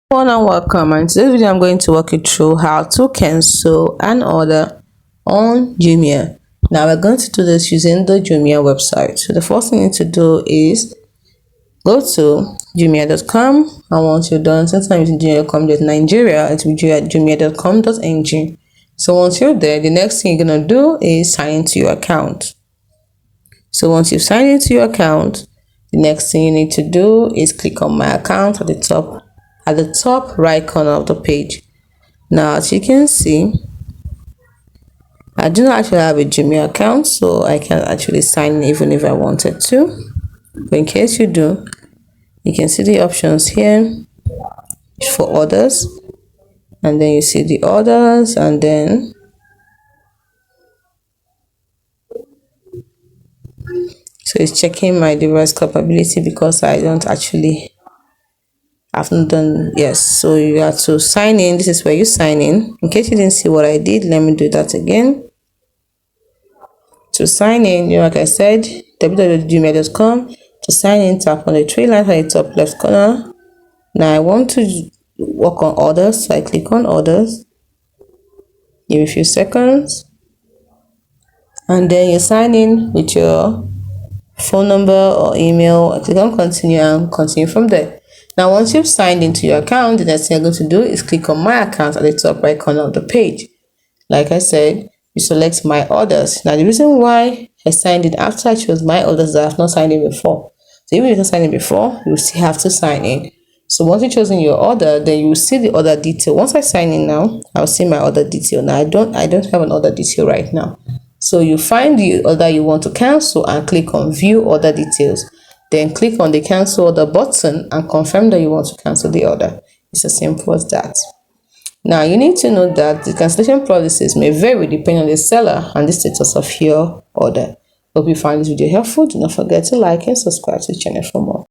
Hello and welcome, and in today's video I'm going to walk you through how to cancel an order on Jumia. Now we're going to do this using the Jumia website. So the first thing you need to do is go to jumia.com, and once you're done, since I'm using jumia.com Nigeria, it will be jumia.com.ng. So once you're there, the next thing you're gonna do is sign into your account. So once you've signed into your account, the next thing you need to do is click on my account at the top right corner of the page. Now as you can see, I do not actually have a Jumia account, so I can actually sign in even if I wanted to. But in case you do, you can see the options here for orders, and then you see the orders, and then so it's checking my device capability because I don't actually I've not done. Yes, so you have to sign in. This is where you sign in case you didn't see what I did. Let me do that again. To sign in, like I said, www.jumia.com. To sign in, tap on the three lines at the top left corner. Now I want to work on orders, so I click on orders. Give a few seconds, and then you sign in with your phone number or email. I click on continue and continue from there. Now once you've signed into your account, the next thing you're going to do is click on my account at the top right corner of the page. Like I said, you select my orders. Now the reason why I signed in after I chose my orders is that I've not signed in before. So even if you don't sign in before, you still have to sign in. So once you've chosen your order, then you will see the order detail. Once I sign in now, I'll see my order detail. Now I don't have an order detail right now. So you find the order you want to cancel and click on view order details. Then click on the cancel order button and confirm that you want to cancel the order. It's as simple as that. Now you need to know that the cancellation policies may vary depending on the seller and the status of your order. Hope you find this video helpful. Do not forget to like and subscribe to the channel for more.